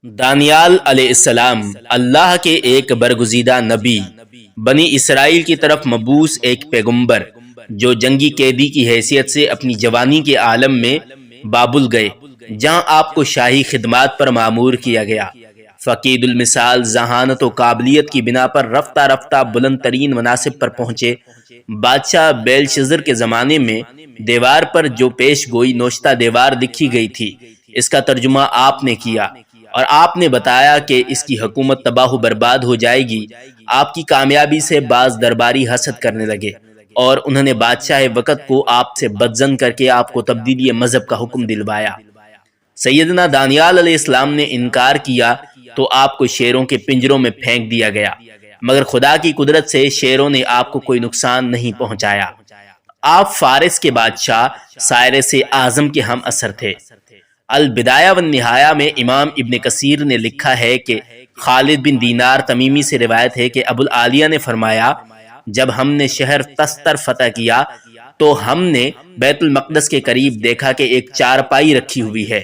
دانیال علیہ السلام اللہ کے ایک برگزیدہ نبی، بنی اسرائیل کی طرف مبعوث ایک پیغمبر، جو جنگی قیدی کی حیثیت سے اپنی جوانی کے عالم میں بابل گئے، جہاں آپ کو شاہی خدمات پر مامور کیا گیا۔ فقید المثال ذہانت و قابلیت کی بنا پر رفتہ رفتہ بلند ترین مناصب پر پہنچے۔ بادشاہ بیلشزر کے زمانے میں دیوار پر جو پیش گوئی نوشتہ دیوار لکھی گئی تھی، اس کا ترجمہ آپ نے کیا، اور آپ نے بتایا کہ اس کی حکومت تباہ و برباد ہو جائے گی۔ آپ کی کامیابی سے بعض درباری حسد کرنے لگے، اور انہوں نے بادشاہ وقت کو آپ سے بدظن کر کے آپ کو تبدیلی مذہب کا حکم دلوایا۔ سیدنا دانیال علیہ السلام نے انکار کیا تو آپ کو شیروں کے پنجروں میں پھینک دیا گیا، مگر خدا کی قدرت سے شیروں نے آپ کو کوئی نقصان نہیں پہنچایا۔ آپ فارس کے بادشاہ سائرس اعظم کے ہم اثر تھے۔ البدایہ والنہایہ میں امام ابن کثیر نے لکھا ہے کہ خالد بن دینار تمیمی سے روایت ہے کہ ابو العالیہ نے فرمایا، جب ہم نے شہر تستر فتح کیا تو ہم نے بیت المقدس کے قریب دیکھا کہ ایک چارپائی رکھی ہوئی ہے،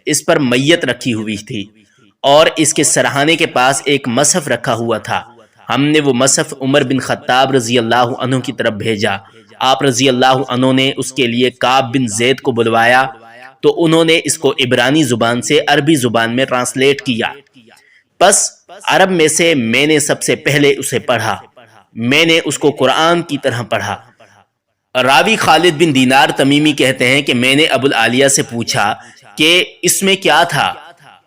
اس پر میت رکھی ہوئی تھی، اور اس کے سرہانے کے پاس ایک مصحف رکھا ہوا تھا۔ ہم نے وہ مصحف عمر بن خطاب رضی اللہ عنہ کی طرف بھیجا۔ آپ رضی اللہ عنہ نے اس کے لیے کعب بن زید کو بلوایا تو انہوں نے اس کو عبرانی زبان سے عربی زبان میں ٹرانسلیٹ کیا۔ پس عرب میں سے میں نے سب سے پہلے اسے پڑھا، میں نے اس کو قرآن کی طرح پڑھا۔ راوی خالد بن دینار تمیمی کہتے ہیں کہ میں نے ابو العالیہ سے پوچھا کہ اس میں کیا تھا،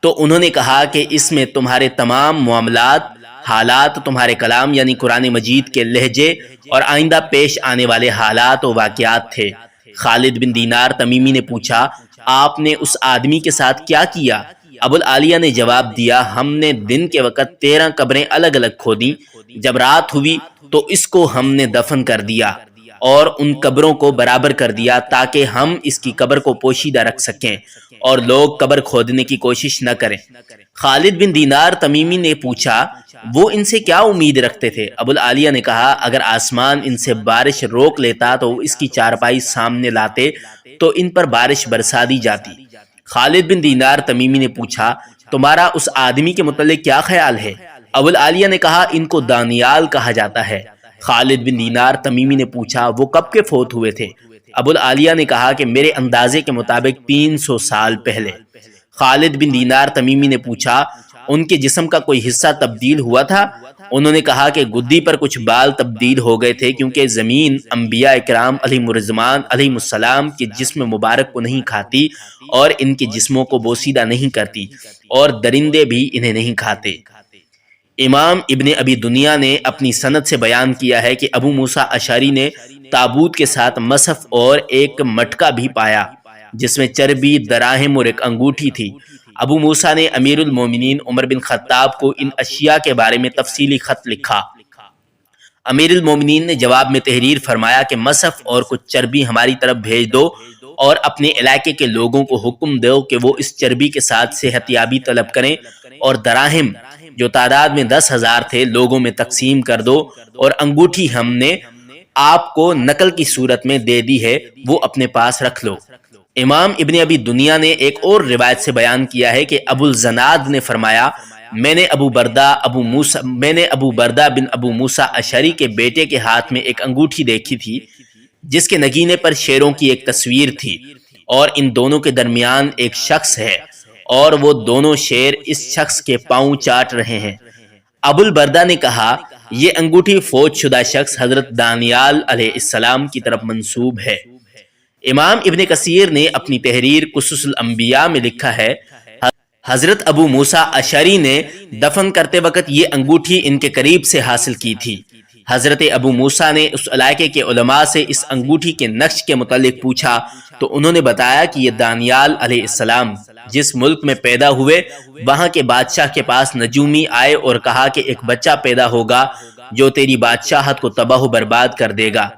تو انہوں نے کہا کہ اس میں تمہارے تمام معاملات، حالات، تمہارے کلام یعنی قرآن مجید کے لہجے اور آئندہ پیش آنے والے حالات و واقعات تھے۔ خالد بن دینار تمیمی نے پوچھا، آپ نے اس آدمی کے ساتھ کیا کیا؟ ابو العالیہ نے جواب دیا، ہم نے دن کے وقت 13 قبریں الگ الگ کھودیں، جب رات ہوئی تو اس کو ہم نے دفن کر دیا اور ان قبروں کو برابر کر دیا تاکہ ہم اس کی قبر کو پوشیدہ رکھ سکیں اور لوگ قبر کھودنے کی کوشش نہ کریں۔ خالد بن دینار تمیمی نے پوچھا، وہ ان سے کیا امید رکھتے تھے؟ ابو العالیہ نے کہا، اگر آسمان ان سے بارش روک لیتا تو اس کی چارپائی سامنے لاتے تو ان پر بارش برسا دی جاتی۔ خالد بن دینار تمیمی نے پوچھا، تمہارا اس آدمی کے متعلق کیا خیال ہے؟ ابو العالیہ نے کہا، ان کو دانیال کہا جاتا ہے۔ خالد بن دینار تمیمی نے پوچھا، وہ کب کے فوت ہوئے تھے؟ ابو العالیہ نے کہا کہ میرے اندازے کے مطابق 300 سال پہلے۔ خالد بن دینار تمیمی نے پوچھا، ان کے جسم کا کوئی حصہ تبدیل ہوا تھا؟ انہوں نے کہا کہ گدی پر کچھ بال تبدیل ہو گئے تھے، کیونکہ زمین انبیاء اکرام علیہم الرضوان علیہم السلام کے جسم مبارک کو نہیں کھاتی اور ان کے جسموں کو بوسیدہ نہیں کرتی، اور درندے بھی انہیں نہیں کھاتے۔ امام ابن ابی دنیا نے اپنی سند سے بیان کیا ہے کہ ابو موسیٰ اشعری نے تابوت کے ساتھ مصحف اور ایک مٹکا بھی پایا جس میں چربی، دراہم اور ایک انگوٹھی تھی۔ ابو موسیٰ نے امیر المومنین عمر بن خطاب کو ان اشیاء کے بارے میں تفصیلی خط لکھا۔ امیر المومنین نے جواب میں تحریر فرمایا کہ مصحف اور کچھ چربی ہماری طرف بھیج دو، اور اپنے علاقے کے لوگوں کو حکم دو کہ وہ اس چربی کے ساتھ صحت یابی طلب کریں، اور دراہم جو تعداد میں 10,000 تھے لوگوں میں تقسیم کر دو، اور انگوٹھی ہم نے آپ کو نقل کی صورت میں دے دی ہے، وہ اپنے پاس رکھ لو۔ امام ابن ابی دنیا نے ایک اور روایت سے بیان کیا ہے کہ ابو الزناد نے فرمایا، میں نے ابو بردہ بن ابو موسیٰ اشعری کے بیٹے کے ہاتھ میں ایک انگوٹھی دیکھی تھی جس کے نگینے پر شیروں کی ایک تصویر تھی، اور ان دونوں کے درمیان ایک شخص ہے اور وہ دونوں شیر اس شخص کے پاؤں چاٹ رہے ہیں۔ ابو البردہ نے کہا، یہ انگوٹھی فوت شدہ شخص حضرت دانیال علیہ السلام کی طرف منسوب ہے۔ امام ابن کثیر نے اپنی تحریر قصص الانبیاء میں لکھا ہے، حضرت ابو موسیٰ اشعری نے دفن کرتے وقت یہ انگوٹھی ان کے قریب سے حاصل کی تھی۔ حضرت ابو موسیٰ نے اس علاقے کے علماء سے اس انگوٹھی کے نقش کے متعلق پوچھا تو انہوں نے بتایا کہ یہ دانیال علیہ السلام جس ملک میں پیدا ہوئے، وہاں کے بادشاہ کے پاس نجومی آئے اور کہا کہ ایک بچہ پیدا ہوگا جو تیری بادشاہت کو تباہ و برباد کر دے گا۔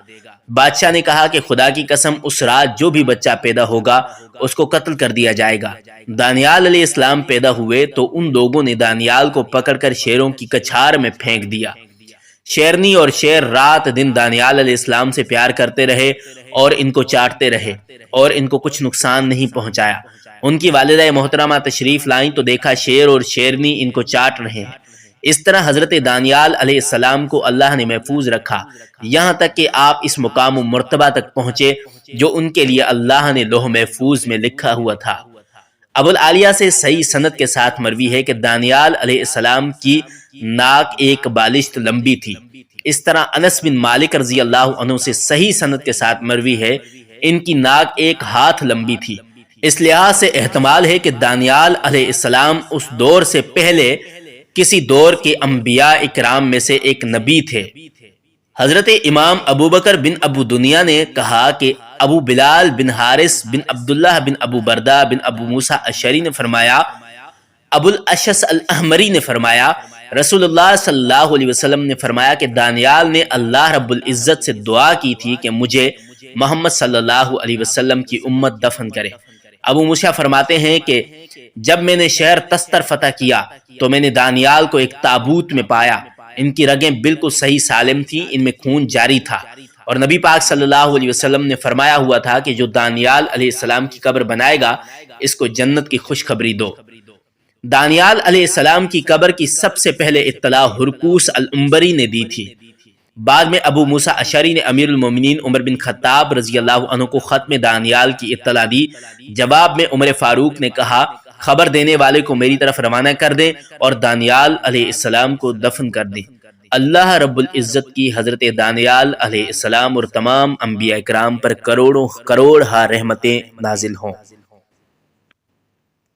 بادشاہ نے کہا کہ خدا کی قسم، اس رات جو بھی بچہ پیدا ہوگا اس کو قتل کر دیا جائے گا۔ دانیال علیہ السلام پیدا ہوئے تو ان لوگوں نے دانیال کو پکڑ کر شیروں کی کچھار میں پھینک دیا۔ شیرنی اور شیر رات دن دانیال علیہ السلام سے پیار کرتے رہے اور ان کو چاٹتے رہے اور ان کو کچھ نقصان نہیں پہنچایا۔ ان کی والدہ محترمہ تشریف لائیں تو دیکھا شیر اور شیرنی ان کو چاٹ رہے ہیں۔ اس طرح حضرت دانیال علیہ السلام کو اللہ نے محفوظ رکھا، یہاں تک کہ آپ اس مقام و مرتبہ تک پہنچے جو ان کے لیے اللہ نے لوح محفوظ میں لکھا ہوا تھا۔ ابو العالیہ سے صحیح سند کے ساتھ مروی ہے کہ دانیال علیہ السلام کی ناک ایک بالشت لمبی تھی۔ اس طرح انس بن مالک رضی اللہ عنہ سے صحیح سند کے ساتھ مروی ہے ان کی ناک ایک ہاتھ لمبی تھی۔ اس لحاظ سے احتمال ہے کہ دانیال علیہ السلام اس دور سے پہلے کسی دور کے انبیاء اکرام میں سے ایک نبی تھے۔ حضرت امام ابو بکر بن ابو دنیا نے کہا کہ ابو بلال بن حارث بن عبداللہ بن ابو بردہ بن ابو موسیٰ اشعری نے فرمایا، ابو الاشعث الاحمری نے فرمایا، رسول اللہ صلی اللہ علیہ وسلم نے فرمایا کہ دانیال نے اللہ رب العزت سے دعا کی تھی کہ مجھے محمد صلی اللہ علیہ وسلم کی امت دفن کرے۔ ابو موسیٰ فرماتے ہیں کہ جب میں نے شہر تستر فتح کیا تو میں نے دانیال کو ایک تابوت میں پایا، ان کی رگیں بالکل صحیح سالم تھیں، ان میں خون جاری تھا، اور نبی پاک صلی اللہ علیہ وسلم نے فرمایا ہوا تھا کہ جو دانیال علیہ السلام کی قبر بنائے گا اس کو جنت کی خوشخبری دو۔ دانیال علیہ السلام کی قبر کی سب سے پہلے اطلاع ہرقوس العنبری نے دی تھی۔ بعد میں ابو موسیٰ اشعری نے امیر المومنین عمر بن خطاب رضی اللہ عنہ کو ختم دانیال کی اطلاع دی۔ جواب میں عمر فاروق نے کہا، خبر دینے والے کو میری طرف روانہ کر دیں اور دانیال علیہ السلام کو دفن کر دیں۔ اللہ رب العزت کی حضرت دانیال علیہ السلام اور تمام انبیاء اکرام پر کروڑوں کروڑ رحمتیں نازل ہوں۔